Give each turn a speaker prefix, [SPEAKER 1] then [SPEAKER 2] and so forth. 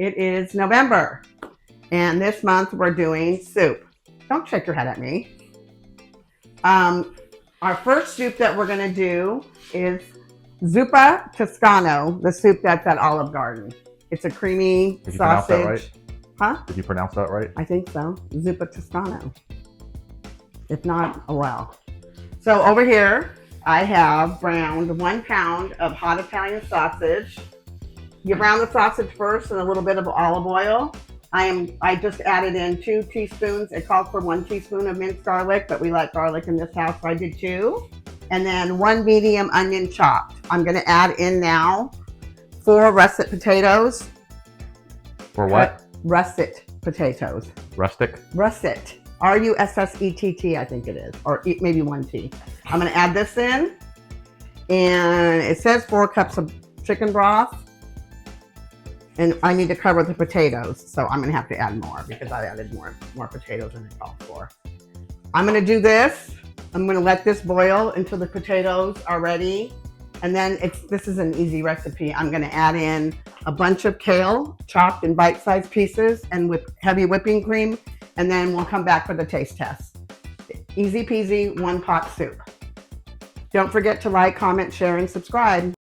[SPEAKER 1] It is November, and this month we're doing soup. Don't shake your head at me. Our first soup that we're going to do is Zuppa Toscana, the soup that's at Olive Garden. It's a creamy
[SPEAKER 2] Did you
[SPEAKER 1] sausage.
[SPEAKER 2] pronounce that right?
[SPEAKER 1] Huh?
[SPEAKER 2] Did you pronounce that right?
[SPEAKER 1] I think so. Zuppa Toscana. If not, oh well. So over here, I have browned 1 pound of hot Italian sausage. You brown the sausage first in a little bit of olive oil. I just added in 2 teaspoons. It calls for 1 teaspoon of minced garlic, but we like garlic in this house, so I did 2. And then 1 medium onion chopped. I'm gonna add in now 4 russet potatoes.
[SPEAKER 2] For what?
[SPEAKER 1] Russet potatoes.
[SPEAKER 2] Rustic?
[SPEAKER 1] Russet. R-U-S-S-E-T-T, I think it is, or maybe 1 T. I'm gonna add this in, and it says 4 cups of chicken broth, and I need to cover the potatoes, so I'm gonna have to add more because I added more potatoes than it called for. I'm gonna do this. I'm gonna let this boil until the potatoes are ready, and then this is an easy recipe. I'm gonna add in a bunch of kale chopped in bite-sized pieces and with heavy whipping cream, and then we'll come back for the taste test. Easy peasy, 1 pot soup. Don't forget to like, comment, share, and subscribe.